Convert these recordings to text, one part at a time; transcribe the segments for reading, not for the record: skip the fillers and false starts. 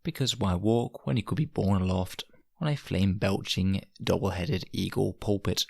because why walk when you could be borne aloft on a flame-belching, double-headed eagle pulpit?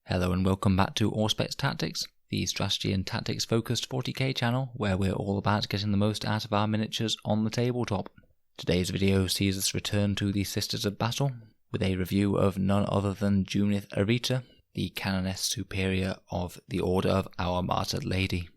Hello and welcome back to Auspex Tactics, the strategy and tactics focused 40k channel where we're all about getting the most out of our miniatures on the tabletop. Today's video sees us return to the Sisters of Battle with a review of none other than Junith Eruita, the Canoness Superior of the Order of Our Martyred Lady.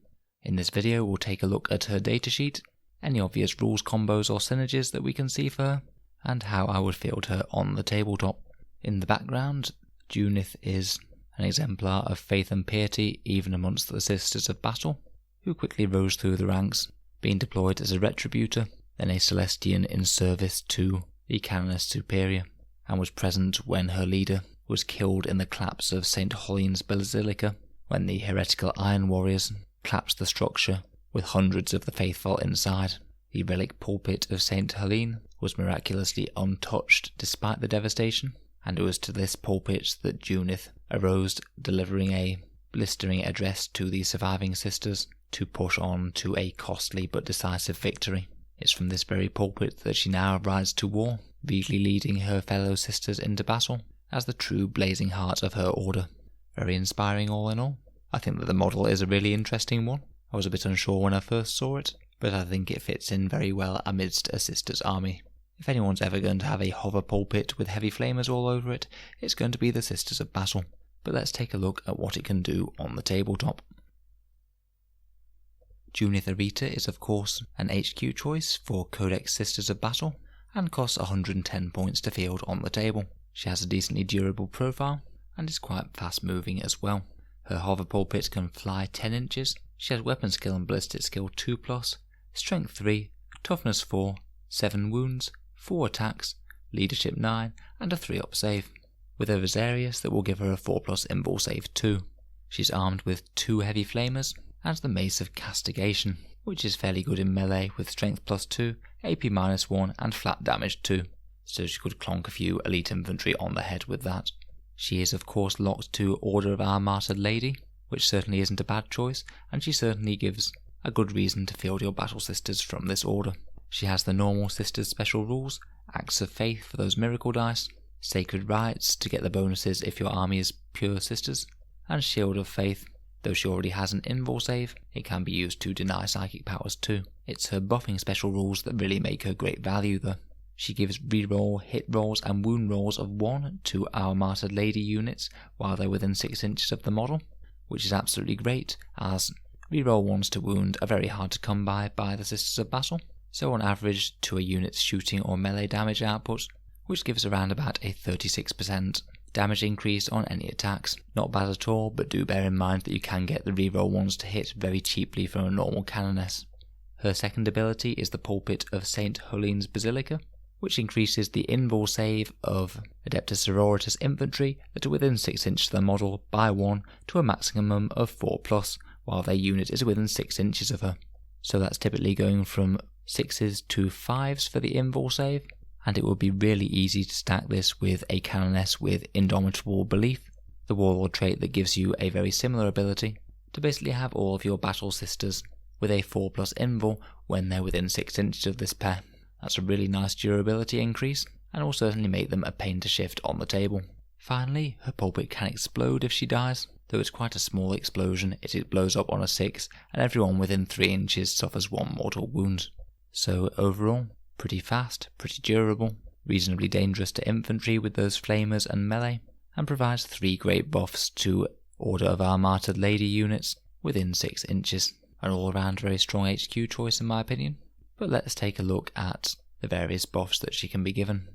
In this video we'll take a look at her datasheet, any obvious rules combos or synergies that we can see for her, and how I would field her on the tabletop. In the background, Junith is an exemplar of faith and piety even amongst the Sisters of Battle, who quickly rose through the ranks, being deployed as a retributor, then a Celestian in service to the Canoness Superior, and was present when her leader was killed in the collapse of St. Helene's Basilica, when the heretical Iron Warriors collapsed the structure with hundreds of the faithful inside. The relic pulpit of St. Helene was miraculously untouched despite the devastation, and it was to this pulpit that Junith arose, delivering a blistering address to the surviving sisters to push on to a costly but decisive victory. It's from this very pulpit that she now rides to war, really leading her fellow sisters into battle as the true blazing heart of her order. Very inspiring all in all. I think that the model is a really interesting one. I was a bit unsure when I first saw it, but I think it fits in very well amidst a sisters army. If anyone's ever going to have a hover pulpit with heavy flamers all over it, it's going to be the Sisters of Battle. But let's take a look at what it can do on the tabletop. Junith Eruita is of course an HQ choice for Codex Sisters of Battle, and costs 110 points to field on the table. She has a decently durable profile, and is quite fast moving as well. Her hover pulpit can fly 10 inches, she has weapon skill and ballistic skill 2+, strength 3, toughness 4, 7 wounds, 4 attacks, leadership 9, and a 3-up save, with a Rosarius that will give her a 4+ invul save too. She's armed with 2 heavy flamers, and the Mace of Castigation, which is fairly good in melee with strength +2, AP -1, and flat damage 2, so she could clonk a few elite infantry on the head with that. She is of course locked to Order of Our Martyred Lady, which certainly isn't a bad choice, and she certainly gives a good reason to field your battle sisters from this order. She has the normal sisters special rules, Acts of Faith for those miracle dice, Sacred Rites to get the bonuses if your army is pure sisters, and Shield of Faith. Though she already has an invul save, it can be used to deny psychic powers too. It's her buffing special rules that really make her great value though. She gives reroll, hit rolls and wound rolls of 1 to Our Martyred Lady units while they're within 6 inches of the model, which is absolutely great as reroll 1s to wound are very hard to come by the Sisters of Battle. So on average to a unit's shooting or melee damage output, which gives around about a 36% damage increase on any attacks. Not bad at all, but do bear in mind that you can get the reroll ones to hit very cheaply from a normal Canoness. Her second ability is the pulpit of St. Helene's Basilica, which increases the invul save of Adepta Sororitas infantry that are within 6 inches of the model by 1 to a maximum of 4+, while their unit is within 6 inches of her. So that's typically going from 6s to 5s for the invul save, and it would be really easy to stack this with a Canoness with Indomitable Belief, the warlord trait that gives you a very similar ability to basically have all of your battle sisters with a 4+ invul when they're within 6 inches of this pair. That's a really nice durability increase, and will certainly make them a pain to shift on the table. Finally, her pulpit can explode if she dies. Though it's quite a small explosion, it blows up on a 6, and everyone within 3 inches suffers 1 mortal wound. So overall, pretty fast, pretty durable, reasonably dangerous to infantry with those flamers and melee, and provides 3 great buffs to Order of Our Martyred Lady units within 6 inches. An all around very strong HQ choice in my opinion. But let's take a look at the various buffs that she can be given.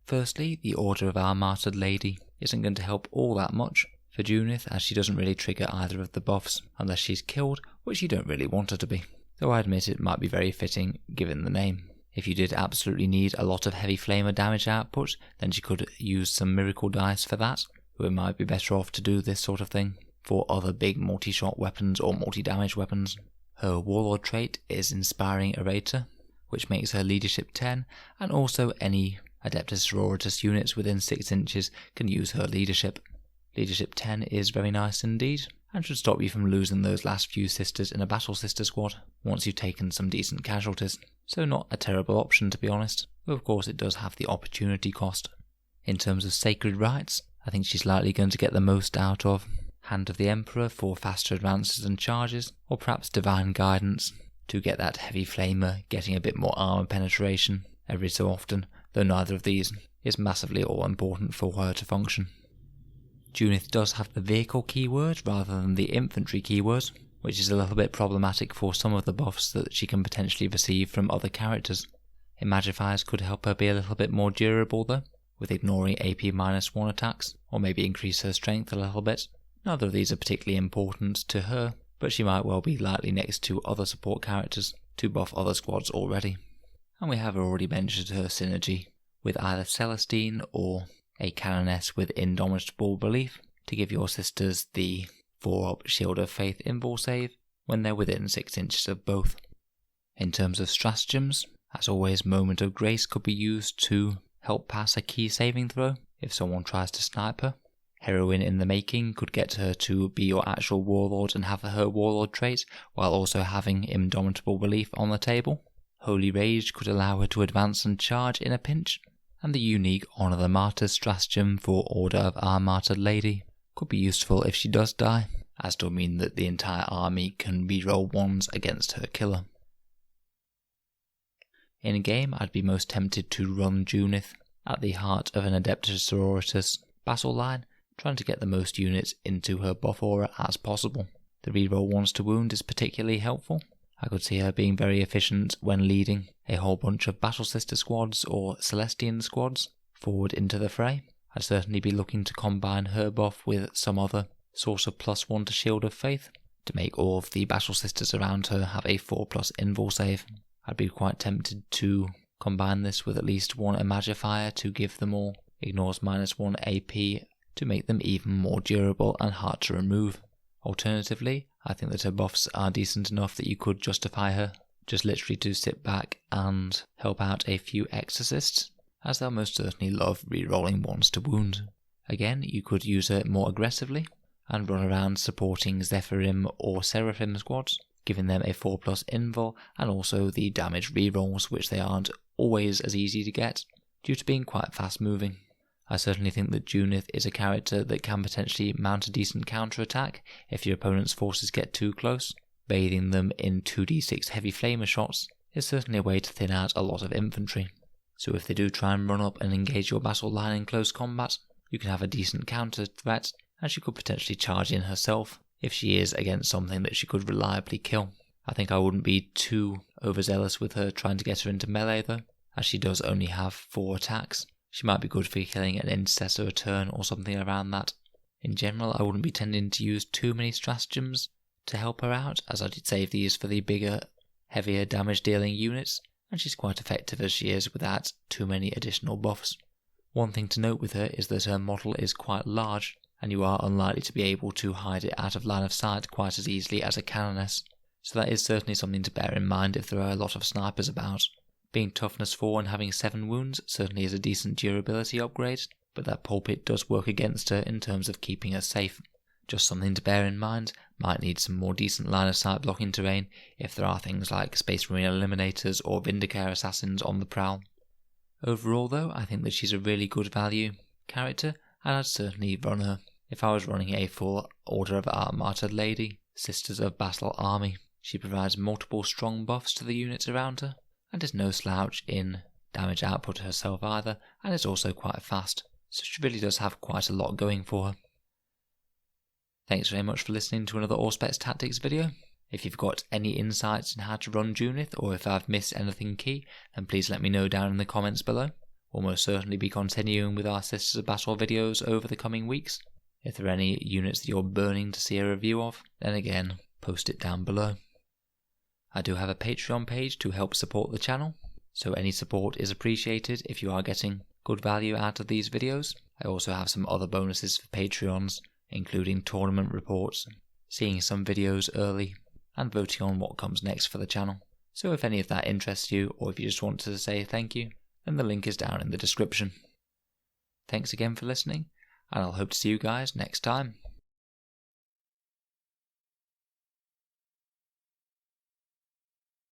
Firstly, the Order of Our Martyred Lady isn't going to help all that much for Junith, as she doesn't really trigger either of the buffs unless she's killed, which you don't really want her to be. Though I admit it might be very fitting given the name. If you did absolutely need a lot of heavy flamer damage output, then she could use some miracle dice for that, though it might be better off to do this sort of thing for other big multi-shot weapons or multi-damage weapons. Her warlord trait is Inspiring Orator, which makes her leadership 10, and also any Adepta Sororitas units within 6 inches can use her leadership. Leadership 10 is very nice indeed, and should stop you from losing those last few sisters in a battle sister squad once you've taken some decent casualties. So not a terrible option, to be honest, but of course it does have the opportunity cost. In terms of sacred rites, I think she's likely going to get the most out of Hand of the Emperor for faster advances and charges, or perhaps Divine Guidance to get that heavy flamer getting a bit more armor penetration every so often, though neither of these is massively all important for her to function. Junith does have the vehicle keyword rather than the infantry keyword, which is a little bit problematic for some of the buffs that she can potentially receive from other characters. Imagifiers could help her be a little bit more durable though, with ignoring AP-1 attacks, or maybe increase her strength a little bit. Neither of these are particularly important to her, but she might well be likely next to other support characters to buff other squads already. And we have already mentioned her synergy with either Celestine or a Canoness with Indomitable Belief to give your sisters the 4-up Shield of Faith invul save when they're within 6 inches of both. In terms of stratagems, as always, Moment of Grace could be used to help pass a key saving throw if someone tries to snipe her. Heroine in the Making could get her to be your actual warlord and have her warlord trait while also having Indomitable Belief on the table. Holy Rage could allow her to advance and charge in a pinch, and the unique Honour the Martyrs stratagem for Order of our Martyred Lady could be useful if she does die, as to mean that the entire army can reroll 1s against her killer. In a game, I'd be most tempted to run Junith at the heart of an Adepta Sororitas battle line, trying to get the most units into her buff aura as possible. The reroll 1s to wound is particularly helpful. I could see her being very efficient when leading a whole bunch of Battle Sister squads or Celestian squads forward into the fray. I'd certainly be looking to combine her buff with some other source of +1 to Shield of Faith to make all of the Battle Sisters around her have a 4+ invul save. I'd be quite tempted to combine this with at least one Imagifier to give them all ignores -1 AP to make them even more durable and hard to remove. Alternatively, I think that her buffs are decent enough that you could justify her just literally to sit back and help out a few exorcists, as they'll most certainly love re-rolling 1s to wound. Again, you could use her more aggressively and run around supporting Zephyrim or Seraphim squads, giving them a 4+ invul and also the damage re-rolls, which they aren't always as easy to get due to being quite fast moving. I certainly think that Junith is a character that can potentially mount a decent counter-attack if your opponent's forces get too close. Bathing them in 2d6 heavy flamer shots is certainly a way to thin out a lot of infantry. So if they do try and run up and engage your battle line in close combat, you can have a decent counter threat, and she could potentially charge in herself if she is against something that she could reliably kill. I think I wouldn't be too overzealous with her trying to get her into melee though, as she does only have 4 attacks. She might be good for killing an intercessor a turn or something around that. In general, I wouldn't be tending to use too many stratagems to help her out, as I did save these for the bigger, heavier damage dealing units, and she's quite effective as she is without too many additional buffs. One thing to note with her is that her model is quite large, and you are unlikely to be able to hide it out of line of sight quite as easily as a Canoness, so that is certainly something to bear in mind if there are a lot of snipers about. Being toughness 4 and having 7 wounds certainly is a decent durability upgrade, but that pulpit does work against her in terms of keeping her safe. Just something to bear in mind, might need some more decent line of sight blocking terrain if there are things like Space Marine Eliminators or Vindicare Assassins on the prowl. Overall though, I think that she's a really good value character, and I'd certainly run her if I was running a full Order of our Martyred Lady, Sisters of Battle army. She provides multiple strong buffs to the units around her, and is no slouch in damage output herself either, and is also quite fast, so she really does have quite a lot going for her. Thanks very much for listening to another Auspex Tactics video. If you've got any insights in how to run Junith, or if I've missed anything key, then please let me know down in the comments below. We'll most certainly be continuing with our Sisters of Battle videos over the coming weeks. If there are any units that you're burning to see a review of, then again, post it down below. I do have a Patreon page to help support the channel, so any support is appreciated if you are getting good value out of these videos. I also have some other bonuses for Patreons, including tournament reports, seeing some videos early, and voting on what comes next for the channel. So if any of that interests you, or if you just want to say thank you, then the link is down in the description. Thanks again for listening, and I'll hope to see you guys next time.